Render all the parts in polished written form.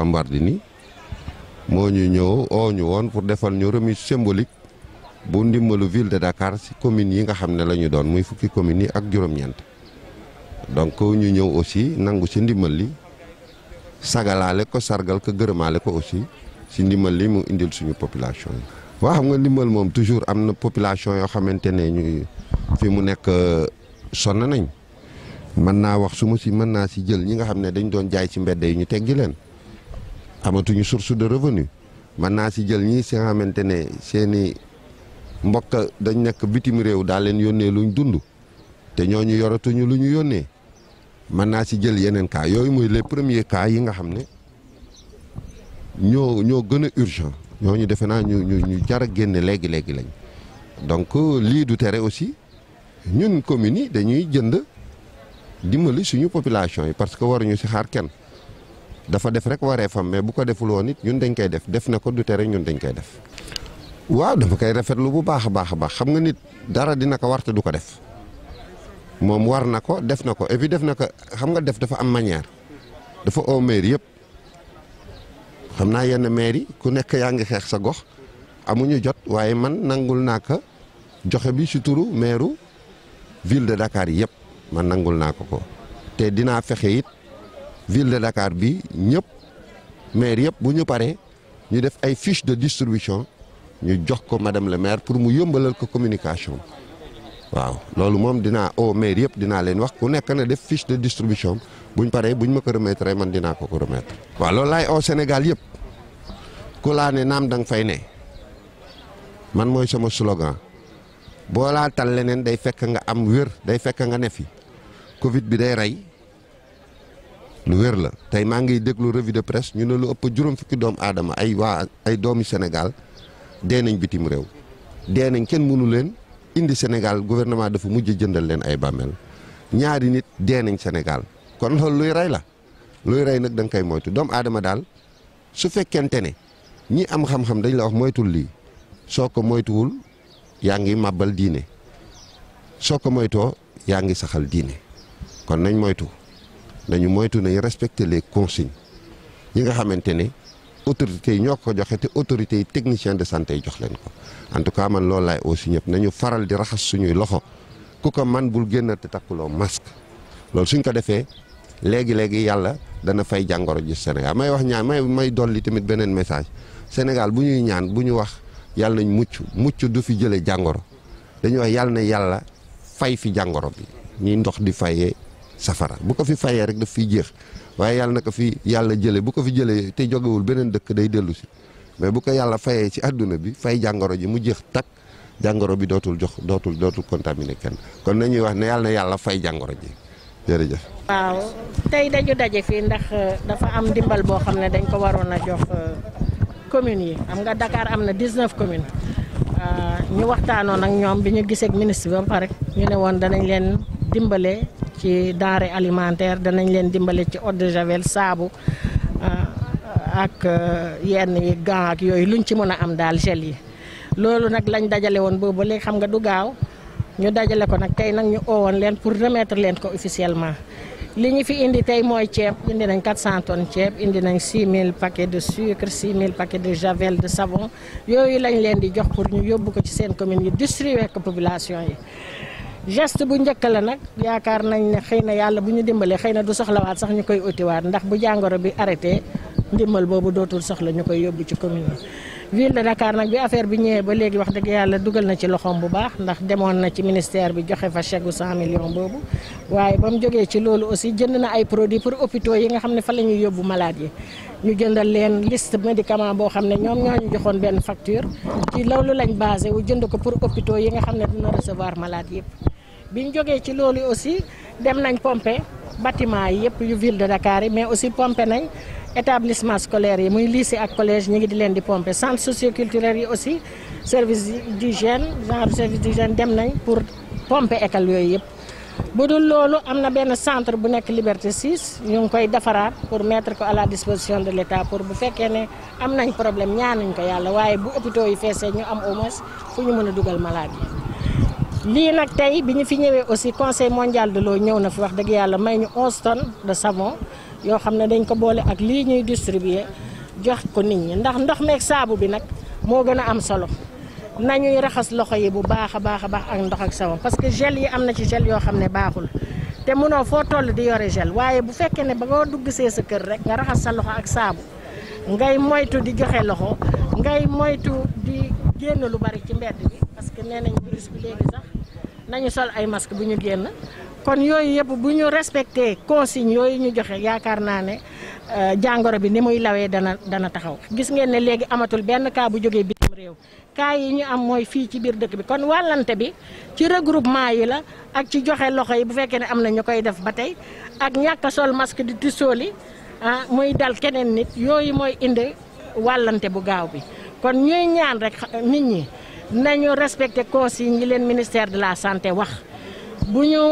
Mame Wardini moo ñu ñëw oo ñu woon pour defal ñu remise symbolique bu ndimbalu ville de Dakar ci communes yi nga xam ne la ñu doon muy fukki communes yi ak juróom-ñeent donc ñu ñëw aussi nangu ci ndimbal li sagalaale ko sargal ko gërëmaale ko aussi ci ndimbal li mu indil suñu population yi. waaw xam nga ndimbal moom toujours am na population yoo xamante ne ñu fi mu nekk sonn nañ mën naa wax su ma si mën naa si jël ñi nga xam ne dañ doon jaay ci mbedd yi ñu teggi leen amatuñu source de revenu mën naa si jël ñi si nga xamante ne seeni mbokk dañ nekk bitim réew daal leen yónnee luñ dund te ñooñu yoratuñu lu ñu yónnee mën naa si jël yeneen cas yooyu mooy les premiers cas yi nga xam ne ñoo gën a urgent ñooñu defe naa ñu jar a génne léegi lañ donc lii du tere aussi ñun communes yi dañuy jënd dimbali suñu population yi parce que waruñu si xaar kenn dafa def rek waree fam mais bu ko deful woon it ñun dañ koy def na ko du tere ñun dañ koy def. waaw dama koy rafetlu bu baax a baax xam nga nit dara dina ko war te du ko def moom war na ko def na ko et puis def na ko xam nga def dafa am manière dafa oo maire yëpp xam naa yenn maire yi ku nekk yaa ngi xeex sa gox amuñu jot waaye man nangul naa ko joxe bi si turu maire ville de Dakar yi yëpp man nangul naa ko te dinaa fexe it ville de Dakar bi ñëpp maire yëpp bu ñu paree ñu def ay fiche de distribution ñu jox ko madame le maire pour mu yombalal ko communication waaw loolu moom dinaa au maire yëpp dinaa leen wax ku nekk na def fiche de distribution buñ paree buñ ma ko remettre man dinaa ko remettre. waaw loolu laay au Sénégal yëpp ku laa ne naam da nga fay ne man mooy sama slogan boo laa tal leneen day fekk nga am wér day fekk nga ne fi Covid bi day rey lu wér la tey maa ngi déglu revue de presse ñu ne lu ëpp juróom fukki doomu aadama ay doomi Sénégal. dee nañ bitim réew dee nañ kenn mënu leen indi Sénégal gouvernement dafa mujj jëndal leen ay bàmmeel ñaari nit dee nañ Sénégal kon loolu luy rey la luy rey nag da nga koy moytu doomu aadama daal su fekkente ne ñi am xam-xam dañ la wax moytul lii soo ko moytuwul yaa ngi màbbal diine soo ko moytoo yaa ngi saxal diine kon nañ moytu nañ respecter les consignes yi nga xamante ne autorités yi ñoo ko joxe te autorités yi techniciens de santé yi jox leen ko en tout cas man loolu laay aussi ñëpp nañu faral di raxas suñuy loxo ku ko man bul génn te takkuloo masque loolu suñ ko defee léegi yàlla dana fay jàngoro ji Sénégal may wax ñaan may dolli tamit beneen message Sénégal bu ñuy ñaan bu ñu wax yàlla nañ mucc du fi jëlee jàngoro dañuy wax yàlla na yàlla fay fi jàngoro bi ñuy ndox di fayee safara bu ko fi fayee rek daf fiy jeex waaye yàlla na ko fi yàlla jëlee bu ko fi jëlee te jógewul beneen dëkk day dellu si mais bu ko yàlla fayee ci àdduna bi fay jàngoro ji mu jeex takk jàngoro bi dootul contaminé kenn kon nañuy wax ne yàlla fay jàngoro ji jërëjëf. waaw tey dañu daje fii ndax dafa am ndimbal boo xam ne dañ ko waroon a jox communes yi xam nga Dakar am na 19 communes ñu waxtaanoon ak ñoom bi ñu gisee ak ministre bi ba pare ñu ne woon danañ leen dimbale ci denrée alimentaire danañ leen dimbale ci eau de javel saabu ak yenn yi gants ak yooyu luñ ci mën a am daal gel yi loolu nag lañ dajale woon boobu léegi xam nga du gaaw ñu dajale ko nag tey nag ñu oowoon leen pour remettre leen ko officiellement li ñu fi indi tey mooy ceeb indi nañ 400 tonnes ceeb indi nañ 6000 paquets de sucre 6000 paquets de javel de savon yooyu lañ leen di jox pour ñu yóbbu ko ci seen commune yi distribuer ko population yi. geste bu njëkk la nag yaakaar nañ ne xëy na yàlla bu ñu dimbalee xëy na du soxlawaat sax ñu koy utiwaat ndax bu jàngoro bi arrêté ndimbal boobu dootul soxla ñu koy yóbbu ci commune yi. ville de Dakar nag bi affaire bi ñëwee ba léegi wax dëgg yàlla dugal na ci loxoom bu baax ndax demoon na ci ministère bi joxe fa chèque 100 millions boobu waaye ba mu jógee ci loolu aussi jënd na ay produits pour hôpitaux yi nga xam ne fa la ñuy yóbbu malade yi ñu jëndal leen liste médicament boo xam ne ñoom ñoo ñu joxoon benn facture ci loolu lañ basé wu jënd ko pour hôpitaux yi nga xam ne dina recevoir malade yëpp. biñ jógee ci loolu aussi dem nañ pomper bâtiment yi yëpp yu ville de Dakar yi mais aussi pomper nañ établissement scolaire yi muy lycée ak collège ñi ngi di leen di pomper centre socioculturel yi aussi service d'hygiène genre service d'hygiène dem nañ pour pomper école yooyu yëpp. bu dul loolu am na benn centre bu nekk Liberté 6 ñu ngi koy defaraat pour mettre ko à la disposition de l'État pour bu fekkee ne am nañ problème ñaanuñ ko yàlla waaye bu hôpitaux yi feesee ñu am au moins fu ñu mën a dugal malade yi. lii nag tey bi ñu fi ñëwee aussi conseil mondial de l'eau ñëw na fi wax dëgg yàlla may ñu 11 tonnes de savon yoo xam ne dañ ko boole ak lii ñuy distribuer jox ko nit ñi ndax ndox meeg saabu bi nag moo gën a am solo nañuy raxas loxo yi bu baax a baax ak ndox ak savon parce que gel yi am na ci gel yoo xam ne baaxul te mënoo foo toll di yore gel waaye bu fekkee ne ba nga dugg see sa kër rek nga raxas sa loxo ak saabu ngay moytu di joxe loxo ngay moytu di génn lu bari ci mbedd bi parce que nee nañ virus bi léegi sax nañu sol ay masque bu ñu génn kon yooyu yëpp bu ñu respecté consignes yooyu ñu joxe yaakaar naa ne jàngoro bi ni muy lawee dana taxaw. gis ngeen ne léegi amatul benn cas bu jógee bitim réew cas yi ñu am mooy fii ci biir dëkk bi kon wàllante bi ci regroupement yi la ak ci joxe loxo yi bu fekkee ne am na ñu koy def ba tey ak ñàkk a sol masque di tisooli muy dal keneen nit yooyu mooy indi wàllante bu gaaw bi kon ñuy ñaan rek nit ñi nañu respecté consignes yi leen ministère de la santé wax bu ñu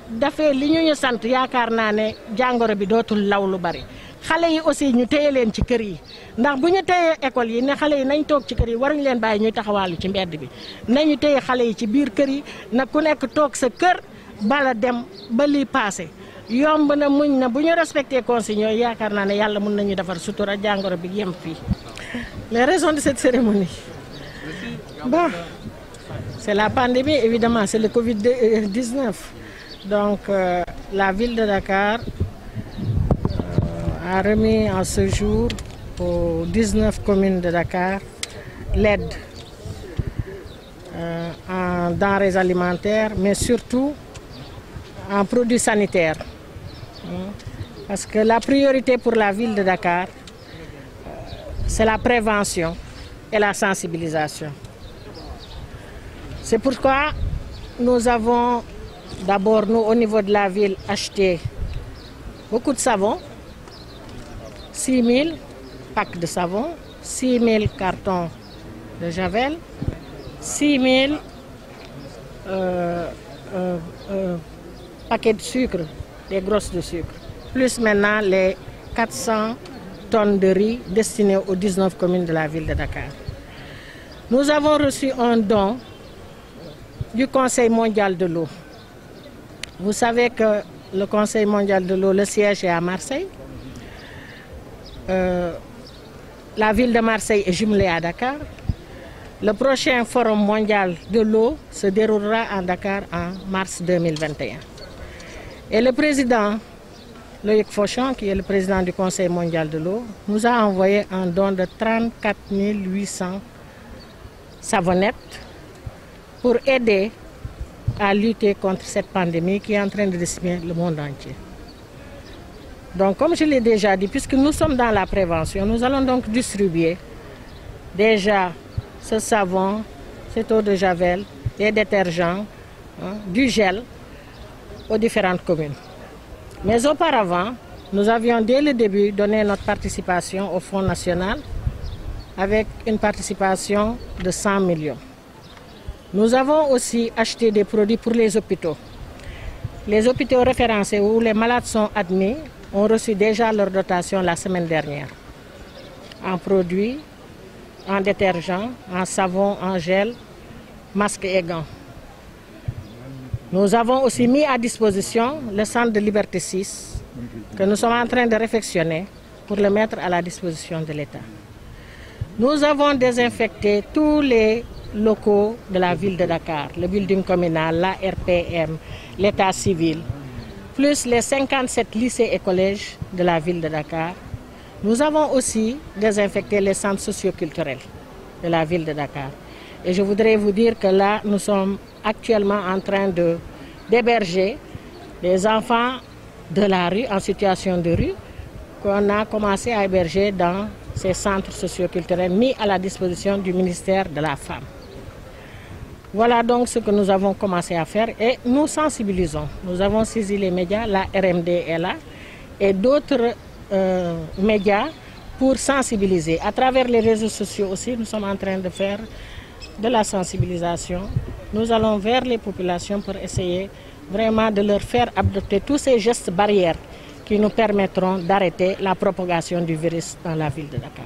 defee li ñu sant yaakaar naa ne jàngoro bi dootul law lu bari xale yi aussi ñu téye leen ci kër yi ndax bu ñu téyee école yi ne xale yi nañ toog ci kër yi waruñu leen bàyyi ñuy taxawaalu ci mbedd bi nañu téye xale yi ci biir kër yi na ku nekk toog sa kër bala dem ba lii passé yomb na muñ na bu ñu respecté consignes yooyu yaakaar naa ne yàlla mën nañu defar sutura jàngoro bi yem fii. Les raisons de cette cérémonie, bon, c'est la pandémie évidemment, c'est le Covid-19. Donc la ville de Dakar a remis en ce jour aux 19 communes de Dakar l'aide en denrées alimentaires, mais surtout en produits sanitaires. Parce que la priorité pour la ville de Dakar, c'est la prévention et la sensibilisation. C'est pourquoi nous avons d'abord, nous, au niveau de la ville, acheté beaucoup de savon, 6 000 packs de savon, 6 000 cartons de javel, 6 000 paquets de sucre, des grosses de sucre, plus maintenant les 400 tonnes de riz destinées aux 19 communes de la ville de Dakar. Nous avons reçu un don du Conseil mondial de l'eau. Vous savez que le Conseil mondial de l'eau, le siège est à Marseille. La ville de Marseille est jumelée à Dakar. Le prochain forum mondial de l'eau se déroulera à Dakar en mars 2021. Et le président Loïc Fauchon, qui est le président du Conseil mondial de l'eau, nous a envoyé un don de 34 800 savonnettes pour aider à lutter contre cette pandémie qui est en train de décimer le monde entier. Donc, comme je l'ai déjà dit, puisque nous sommes dans la prévention, nous allons donc distribuer déjà ce savon, cette eau de javel, des détergents, du gel aux différentes communes. Mais auparavant, nous avions dès le début donné notre participation au Fonds national avec une participation de 100 millions. Nous avons aussi acheté des produits pour les hôpitaux. Les hôpitaux référencés où les malades sont admis ont reçu déjà leur dotation la semaine dernière, en produits, en détergents, en savon, en gel, masques et gants. Nous avons aussi mis à disposition le centre de Liberté 6 que nous sommes en train de réfectionner pour le mettre à la disposition de l'État. Nous avons désinfecté tous les locaux de la ville de Dakar, le building communal, la RPM, l'état civil, plus les 57 lycées et collèges de la ville de Dakar. Nous avons aussi désinfecté les centres socioculturels de la ville de Dakar. Et je voudrais vous dire que là, nous sommes actuellement en train d'héberger des enfants de la rue, en situation de rue, qu'on a commencé à héberger dans ces centres socioculturels mis à la disposition du ministère de la Femme. Voilà donc ce que nous avons commencé à faire et nous sensibilisons. Nous avons saisi les médias, la RMD est là, et d'autres médias pour sensibiliser. À travers les réseaux sociaux aussi, nous sommes en train de faire de la sensibilisation. Nous allons vers les populations pour essayer vraiment de leur faire adopter tous ces gestes barrières qui nous permettront d'arrêter la propagation du virus dans la ville de Dakar.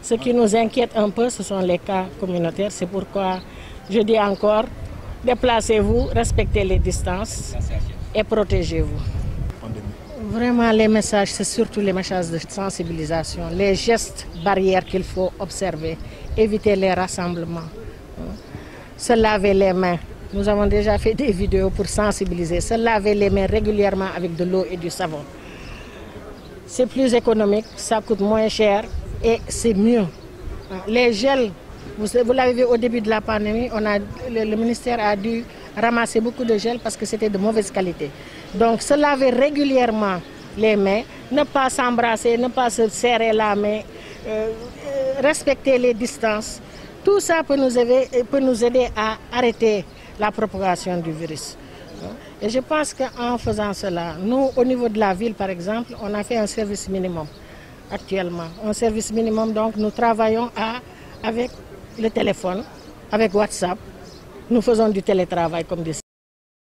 Ce qui nous inquiète un peu, ce sont les cas communautaires. C'est pourquoi je dis encore, déplacez-vous, respectez les distances et protégez-vous. Vraiment, les messages, c'est surtout les messages de sensibilisation, les gestes barrières qu'il faut observer, éviter les rassemblements, se laver les mains. Nous avons déjà fait des vidéos pour sensibiliser, se laver les mains régulièrement avec de l'eau et du savon. C'est plus économique, ça coûte moins cher et c'est mieux. Les gels, vous l'avez vu au début de la pandémie, le ministère a dû ramasser beaucoup de gel parce que c'était de mauvaise qualité. Donc se laver régulièrement les mains, ne pas s'embrasser, ne pas se serrer la main, respecter les distances, tout ça peut nous aider à arrêter la propagation du virus. Et je pense qu'en faisant cela, nous, au niveau de la ville, par exemple, on a fait un service minimum actuellement. Un service minimum, donc nous travaillons avec le téléphone, avec WhatsApp. Nous faisons du télétravail, comme dit.